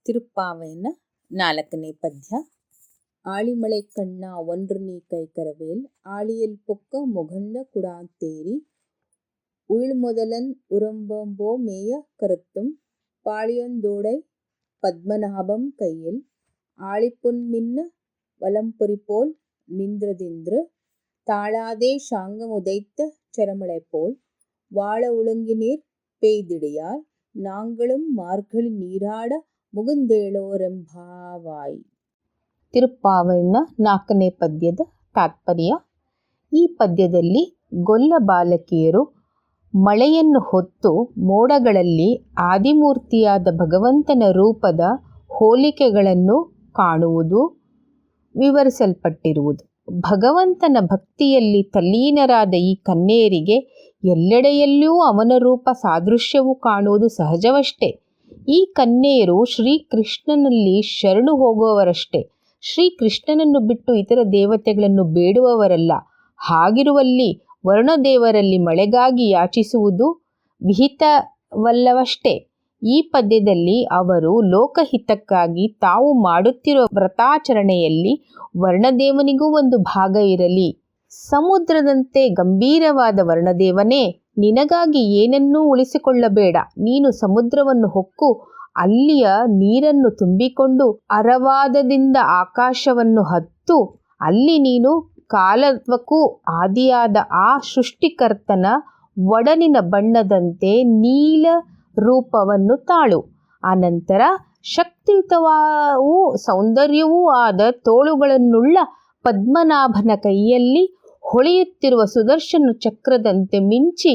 ತಿರುಪ್ಪಾವೆನ 4ನೇ ಪದ್ಯ. ಆಳಿಮಳೆ ಕಣ್ಣ ಒன்று ನೀ ಕೈಕರವೇಲ್ ಆಳಿಯಲ್ ಪೊಕ್ಕ ಮುಗಂದ ಕುಡಾಂತೇರಿ ಉಳ್ಮೊದಲನ್ உரம்போ மேய கருத்தும் பாழியொந்தோடை பத்மநாபம் கையில் ஆழிப்புன் மின்ன வலம்பொறி போல் நின்றதின்று தாழாதே சாங்கம் உதைத்த சரமழை போல் வாழ ஒழுங்கினீர் பெய்திடியால் நாங்களும் மார்கழி ನೀರಾಡ ಮುಗುಂದೇಳೋರೆಂಬಾವಾಯಿ. ತಿರುಪ್ಪಾವೆನ 4ನೇ ಪದ್ಯದ ತಾತ್ಪರ್ಯ. ಈ ಪದ್ಯದಲ್ಲಿ ಗೊಲ್ಲ ಬಾಲಕಿಯರು ಮಳೆಯನ್ನು ಹೊತ್ತು ಮೋಡಗಳಲ್ಲಿ ಆದಿಮೂರ್ತಿಯಾದ ಭಗವಂತನ ರೂಪದ ಹೋಲಿಕೆಗಳನ್ನು ಕಾಣುವುದು ವಿವರಿಸಲ್ಪಟ್ಟಿರುವುದು. ಭಗವಂತನ ಭಕ್ತಿಯಲ್ಲಿ ತಲ್ಲೀನರಾದ ಈ ಕನ್ಯೆಯರಿಗೆ ಎಲ್ಲೆಡೆಯಲ್ಲೂ ಅವನ ರೂಪ ಸಾದೃಶ್ಯವು ಕಾಣುವುದು ಸಹಜವಷ್ಟೇ. ಈ ಕನ್ಯೆಯರು ಶ್ರೀಕೃಷ್ಣನಲ್ಲಿ ಶರಣು ಹೋಗುವವರಷ್ಟೇ, ಶ್ರೀಕೃಷ್ಣನನ್ನು ಬಿಟ್ಟು ಇತರ ದೇವತೆಗಳನ್ನು ಬೇಡುವವರಲ್ಲ. ಹಾಗಿರುವಲ್ಲಿ ವರುಣದೇವರಲ್ಲಿ ಮಳೆಗಾಗಿ ಯಾಚಿಸುವುದು ವಿಹಿತವಲ್ಲವಷ್ಟೇ. ಈ ಪದ್ಯದಲ್ಲಿ ಅವರು ಲೋಕಹಿತಕ್ಕಾಗಿ ತಾವು ಮಾಡುತ್ತಿರುವ ವ್ರತಾಚರಣೆಯಲ್ಲಿ ವರ್ಣದೇವನಿಗೂ ಒಂದು ಭಾಗ ಇರಲಿ. ಸಮುದ್ರದಂತೆ ಗಂಭೀರವಾದ ವರ್ಣದೇವನೇ, ನಿನಗಾಗಿ ಏನನ್ನೂ ಉಳಿಸಿಕೊಳ್ಳಬೇಡ. ನೀನು ಸಮುದ್ರವನ್ನು ಹೊಕ್ಕು ಅಲ್ಲಿಯ ನೀರನ್ನು ತುಂಬಿಕೊಂಡು ಅರವಾದದಿಂದ ಆಕಾಶವನ್ನು ಹತ್ತು ಅಲ್ಲಿ ನೀನು ಕಾಲತ್ವಕ್ಕೂ ಆದಿಯಾದ ಆ ಸೃಷ್ಟಿಕರ್ತನ ಒಡನಿನ ಬಣ್ಣದಂತೆ ನೀಲ ರೂಪವನ್ನು ತಾಳು. ಅನಂತರ ಶಕ್ತಿಯುತವೂ ಸೌಂದರ್ಯವೂ ಆದ ತೋಳುಗಳನ್ನುಳ್ಳ ಪದ್ಮನಾಭನ ಕೈಯಲ್ಲಿ ಹೊಳೆಯುತ್ತಿರುವ ಸುದರ್ಶನ ಚಕ್ರದಂತೆ ಮಿಂಚಿ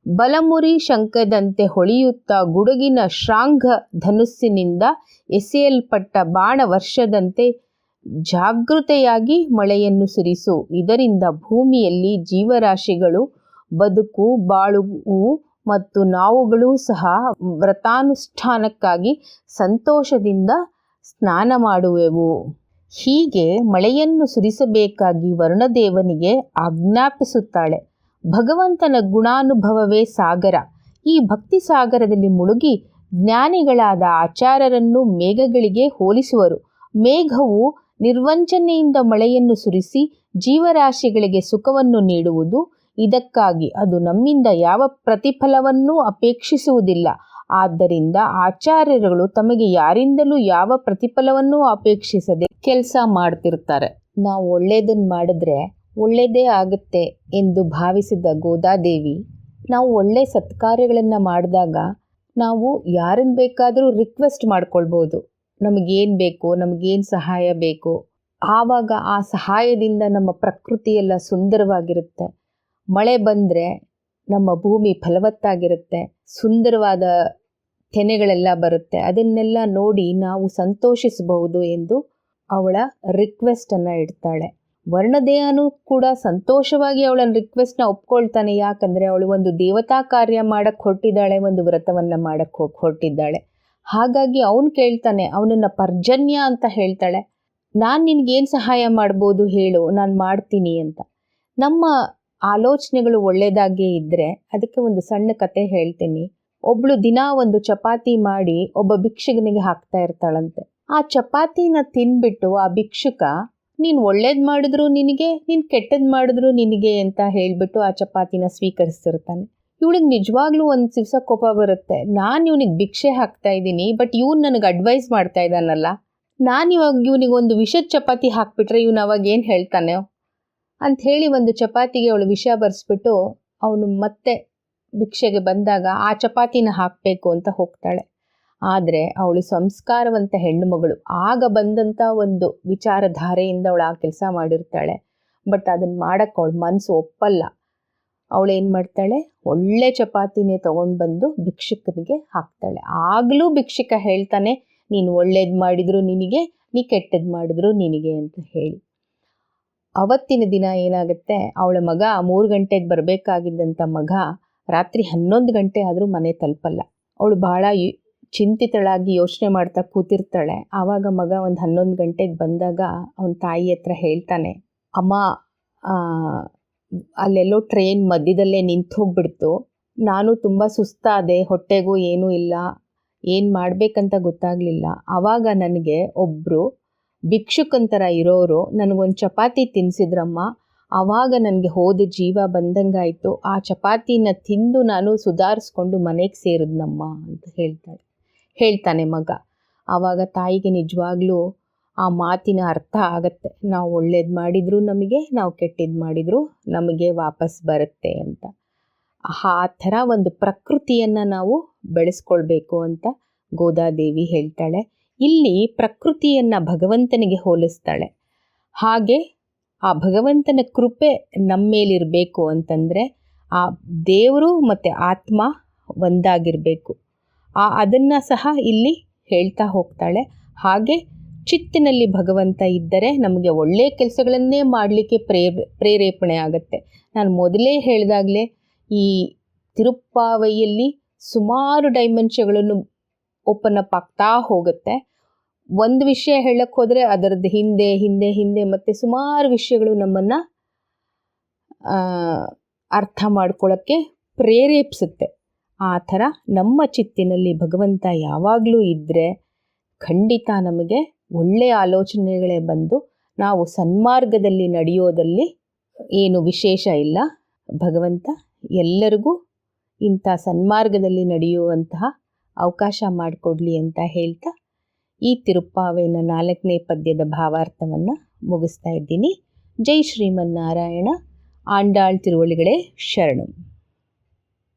ಬಲಮುರಿ ಶಂಖದಂತೆ ಹೊಳೆಯುತ್ತಾ ಗುಡುಗಿನ ಶ್ರಾಂಘ ಧನುಸ್ಸಿನಿಂದ ಎಸೆಯಲ್ಪಟ್ಟ ಬಾಣ ವರ್ಷದಂತೆ ಜಾಗೃತೆಯಾಗಿ ಮಳೆಯನ್ನು ಸುರಿಸು. ಇದರಿಂದ ಭೂಮಿಯಲ್ಲಿ ಜೀವರಾಶಿಗಳು ಬದುಕು ಬಾಳುವು ಮತ್ತು ನಾವುಗಳೂ ಸಹ ವ್ರತಾನುಷ್ಠಾನಕ್ಕಾಗಿ ಸಂತೋಷದಿಂದ ಸ್ನಾನ ಮಾಡುವೆವು. ಹೀಗೆ ಮಳೆಯನ್ನು ಸುರಿಸಬೇಕಾಗಿ ವರುಣದೇವನಿಗೆ ಆಜ್ಞಾಪಿಸುತ್ತಾಳೆ. ಭಗವಂತನ ಗುಣಾನುಭವವೇ ಸಾಗರ. ಈ ಭಕ್ತಿ ಸಾಗರದಲ್ಲಿ ಮುಳುಗಿ ಜ್ಞಾನಿಗಳಾದ ಆಚಾರ್ಯರನ್ನು ಮೇಘಗಳಿಗೆ ಹೋಲಿಸುವರು. ಮೇಘವು ನಿರ್ವಂಚನೆಯಿಂದ ಮಳೆಯನ್ನು ಸುರಿಸಿ ಜೀವರಾಶಿಗಳಿಗೆ ಸುಖವನ್ನು ನೀಡುವುದು. ಇದಕ್ಕಾಗಿ ಅದು ನಮ್ಮಿಂದ ಯಾವ ಪ್ರತಿಫಲವನ್ನೂ ಅಪೇಕ್ಷಿಸುವುದಿಲ್ಲ. ಆದ್ದರಿಂದ ಆಚಾರ್ಯರುಗಳು ತಮಗೆ ಯಾರಿಂದಲೂ ಯಾವ ಪ್ರತಿಫಲವನ್ನೂ ಅಪೇಕ್ಷಿಸದೆ ಕೆಲಸ ಮಾಡ್ತಿರ್ತಾರೆ. ನಾವು ಒಳ್ಳೆಯದನ್ನು ಮಾಡಿದ್ರೆ ಒಳ್ಳೆಯದೇ ಆಗುತ್ತೆ ಎಂದು ಭಾವಿಸಿದ ಗೋದಾದೇವಿ, ನಾವು ಒಳ್ಳೆಯ ಸತ್ಕಾರ್ಯಗಳನ್ನು ಮಾಡಿದಾಗ ನಾವು ಯಾರನ್ನು ಬೇಕಾದರೂ ರಿಕ್ವೆಸ್ಟ್ ಮಾಡ್ಕೊಳ್ಬೋದು. ನಮಗೇನು ಬೇಕು, ನಮಗೇನು ಸಹಾಯ ಬೇಕು. ಆವಾಗ ಆ ಸಹಾಯದಿಂದ ನಮ್ಮ ಪ್ರಕೃತಿಯೆಲ್ಲ ಸುಂದರವಾಗಿರುತ್ತೆ. ಮಳೆ ಬಂದರೆ ನಮ್ಮ ಭೂಮಿ ಫಲವತ್ತಾಗಿರುತ್ತೆ, ಸುಂದರವಾದ ತೆನೆಗಳೆಲ್ಲ ಬರುತ್ತೆ. ಅದನ್ನೆಲ್ಲ ನೋಡಿ ನಾವು ಸಂತೋಷಿಸಬಹುದು ಎಂದು ಅವಳ ರಿಕ್ವೆಸ್ಟನ್ನು ಇಡ್ತಾಳೆ. ವರ್ಣದೇವನು ಕೂಡ ಸಂತೋಷವಾಗಿ ಅವಳ ರಿಕ್ವೆಸ್ಟ್ನ ಒಪ್ಕೊಳ್ತಾನೆ. ಯಾಕಂದರೆ ಅವಳು ಒಂದು ದೇವತಾ ಕಾರ್ಯ ಮಾಡಕ್ಕೆ ಹೊರಟಿದ್ದಾಳೆ, ಒಂದು ವ್ರತವನ್ನು ಮಾಡಕ್ಕೆ ಹೊರಟಿದ್ದಾಳೆ. ಹಾಗಾಗಿ ಅವನು ಕೇಳ್ತಾನೆ, ಅವನನ್ನು ಪರ್ಜನ್ಯ ಅಂತ ಹೇಳ್ತಾಳೆ. ನಾನು ನಿನಗೇನು ಸಹಾಯ ಮಾಡ್ಬೋದು ಹೇಳು, ನಾನು ಮಾಡ್ತೀನಿ ಅಂತ. ನಮ್ಮ ಆಲೋಚನೆಗಳು ಒಳ್ಳೆಯದಾಗೇ ಇದ್ದರೆ ಅದಕ್ಕೆ ಒಂದು ಸಣ್ಣ ಕತೆ ಹೇಳ್ತೀನಿ. ಒಬ್ಬಳು ದಿನ ಒಂದು ಚಪಾತಿ ಮಾಡಿ ಒಬ್ಬ ಭಿಕ್ಷುಕನಿಗೆ ಹಾಕ್ತಾ ಇರ್ತಾಳಂತೆ. ಆ ಚಪಾತಿನ ತಿಂದ್ಬಿಟ್ಟು ಆ ಭಿಕ್ಷುಕ, ನೀನು ಒಳ್ಳೇದು ಮಾಡಿದ್ರು ನಿನಗೆ, ನೀನು ಕೆಟ್ಟದ್ದು ಮಾಡಿದ್ರು ನಿನಗೆ ಅಂತ ಹೇಳಿಬಿಟ್ಟು ಆ ಚಪಾತಿನ ಸ್ವೀಕರಿಸ್ತಿರ್ತಾನೆ. ಇವಳಿಗೆ ನಿಜವಾಗ್ಲೂ ಒಂದು ದಿವಸ ಕೋಪ ಬರುತ್ತೆ. ನಾನು ಇವನಿಗೆ ಭಿಕ್ಷೆ ಹಾಕ್ತಾ ಇದ್ದೀನಿ, ಬಟ್ ಇವನು ನನಗೆ ಅಡ್ವೈಸ್ ಮಾಡ್ತಾ ಇದ್ದಾನಲ್ಲ, ನಾನು ಇವಾಗ ಇವನಿಗೆ ಒಂದು ವಿಷದ ಚಪಾತಿ ಹಾಕ್ಬಿಟ್ರೆ ಇವನು ಅವಾಗ ಏನು ಹೇಳ್ತಾನೆ ಅಂಥೇಳಿ ಒಂದು ಚಪಾತಿಗೆ ಅವಳು ವಿಷ ಬರೆಸ್ಬಿಟ್ಟು ಅವನು ಮತ್ತೆ ಭಿಕ್ಷೆಗೆ ಬಂದಾಗ ಆ ಚಪಾತಿನ ಹಾಕಬೇಕು ಅಂತ ಹೋಗ್ತಾಳೆ. ಆದರೆ ಅವಳು ಸಂಸ್ಕಾರವಂತ ಹೆಣ್ಣು ಮಗಳು. ಆಗ ಬಂದಂಥ ಒಂದು ವಿಚಾರಧಾರೆಯಿಂದ ಅವಳು ಆ ಕೆಲಸ ಮಾಡಿರ್ತಾಳೆ. ಬಟ್ ಅದನ್ನು ಮಾಡೋಕ್ಕೆ ಅವಳ ಮನಸ್ಸು ಒಪ್ಪಲ್ಲ. ಅವಳೇನು ಮಾಡ್ತಾಳೆ, ಒಳ್ಳೆ ಚಪಾತಿನೇ ತೊಗೊಂಡು ಬಂದು ಭಿಕ್ಷುಕನಿಗೆ ಹಾಕ್ತಾಳೆ. ಆಗಲೂ ಭಿಕ್ಷುಕ ಹೇಳ್ತಾನೆ, ನೀನು ಒಳ್ಳೇದು ಮಾಡಿದ್ರು ನಿನಗೆ, ನೀ ಕೆಟ್ಟದ್ದು ಮಾಡಿದ್ರು ನಿನಗೆ ಅಂತ ಹೇಳಿ. ಅವತ್ತಿನ ದಿನ ಏನಾಗುತ್ತೆ, ಅವಳ ಮಗ 3 ಗಂಟೆಗೆ ಬರಬೇಕಾಗಿದ್ದಂಥ ಮಗ ರಾತ್ರಿ 11 ಗಂಟೆ ಆದರೂ ಮನೆ ತಲುಪಲ್ಲ. ಅವಳು ಭಾಳ ಚಿಂತಿತಳಾಗಿ ಯೋಚನೆ ಮಾಡ್ತಾ ಕೂತಿರ್ತಾಳೆ. ಆವಾಗ ಮಗ ಒಂದು 11 ಗಂಟೆಗೆ ಬಂದಾಗ ಅವನ ತಾಯಿ ಹತ್ರ ಹೇಳ್ತಾನೆ, ಅಮ್ಮ ಅಲ್ಲೆಲ್ಲೋ ಟ್ರೈನ್ ಮಧ್ಯದಲ್ಲೇ ನಿಂತು ಹೋಗ್ಬಿಡ್ತು, ನಾನು ತುಂಬ ಸುಸ್ತಾದೆ, ಹೊಟ್ಟೆಗೂ ಏನೂ ಇಲ್ಲ, ಏನು ಮಾಡಬೇಕಂತ ಗೊತ್ತಾಗಲಿಲ್ಲ. ಆವಾಗ ನನಗೆ ಒಬ್ಬರು ಭಿಕ್ಷುಕಂತರ ಇರೋರು ನನಗೊಂದು ಚಪಾತಿ ತಿನ್ನಿಸಿದ್ರಮ್ಮ. ಆವಾಗ ನನಗೆ ಹೋದ ಜೀವ ಬಂದಂಗಾಯಿತು. ಆ ಚಪಾತಿನ ತಿಂದು ನಾನು ಸುಧಾರಿಸ್ಕೊಂಡು ಮನೆಗೆ ಸೇರಿದ್ನಮ್ಮ ಅಂತ ಹೇಳ್ತಾನೆ ಮಗ. ಆವಾಗ ತಾಯಿಗೆ ನಿಜವಾಗ್ಲೂ ಆ ಮಾತಿನ ಅರ್ಥ ಆಗತ್ತೆ. ನಾವು ಒಳ್ಳೇದು ಮಾಡಿದರೂ ನಮಗೆ, ನಾವು ಕೆಟ್ಟದ್ದು ಮಾಡಿದರೂ ನಮಗೆ ವಾಪಸ್ ಬರುತ್ತೆ ಅಂತ. ಆ ಥರ ಒಂದು ಪ್ರಕೃತಿಯನ್ನು ನಾವು ಬೆಳೆಸ್ಕೊಳ್ಬೇಕು ಅಂತ ಗೋದಾದೇವಿ ಹೇಳ್ತಾಳೆ. ಇಲ್ಲಿ ಪ್ರಕೃತಿಯನ್ನು ಭಗವಂತನಿಗೆ ಹೋಲಿಸ್ತಾಳೆ. ಹಾಗೆ ಆ ಭಗವಂತನ ಕೃಪೆ ನಮ್ಮ ಮೇಲಿರಬೇಕು ಅಂತಂದರೆ ಆ ದೇವರು ಮತ್ತು ಆತ್ಮ ಒಂದಾಗಿರಬೇಕು. ಅದನ್ನು ಸಹ ಇಲ್ಲಿ ಹೇಳ್ತಾ ಹೋಗ್ತಾಳೆ. ಹಾಗೆ ಚಿತ್ತಿನಲ್ಲಿ ಭಗವಂತ ಇದ್ದರೆ ನಮಗೆ ಒಳ್ಳೆಯ ಕೆಲಸಗಳನ್ನೇ ಮಾಡಲಿಕ್ಕೆ ಪ್ರೇರೇಪಣೆ ಆಗುತ್ತೆ. ನಾನು ಮೊದಲೇ ಹೇಳಿದಾಗಲೇ ಈ ತಿರುಪ್ಪಾವೈಯಲ್ಲಿ ಸುಮಾರು ಡೈಮೆನ್ಷನ್ಗಳನ್ನು ಓಪನ್ ಅಪ್ ಆಗ್ತಾ ಹೋಗುತ್ತೆ. ಒಂದು ವಿಷಯ ಹೇಳಕ್ಕೆ ಹೋದರೆ ಅದರದ್ದು ಹಿಂದೆ ಹಿಂದೆ ಹಿಂದೆ ಮತ್ತು ಸುಮಾರು ವಿಷಯಗಳು ನಮ್ಮನ್ನು ಅರ್ಥ ಮಾಡ್ಕೊಳ್ಳೋಕ್ಕೆ ಪ್ರೇರೇಪಿಸುತ್ತೆ. ಆ ಥರ ನಮ್ಮ ಚಿತ್ತಿನಲ್ಲಿ ಭಗವಂತ ಯಾವಾಗಲೂ ಇದ್ದರೆ ಖಂಡಿತ ನಮಗೆ ಒಳ್ಳೆಯ ಆಲೋಚನೆಗಳೇ ಬಂದು ನಾವು ಸನ್ಮಾರ್ಗದಲ್ಲಿ ನಡೆಯೋದಲ್ಲಿ ಏನು ವಿಶೇಷ ಇಲ್ಲ. ಭಗವಂತ ಎಲ್ಲರಿಗೂ ಇಂಥ ಸನ್ಮಾರ್ಗದಲ್ಲಿ ನಡೆಯುವಂತಹ ಅವಕಾಶ ಮಾಡಿಕೊಡ್ಲಿ ಅಂತ ಹೇಳ್ತಾ ಈ ತಿರುಪ್ಪಾವೆನ 4ನೇ ಪದ್ಯದ ಭಾವಾರ್ಥವನ್ನು ಮುಗಿಸ್ತಾ ಇದ್ದೀನಿ. ಜೈ ಶ್ರೀಮನ್ನಾರಾಯಣ. ಆಂಡಾಳ್ ತಿರುವಳಿಗಳೇ ಶರಣಂ.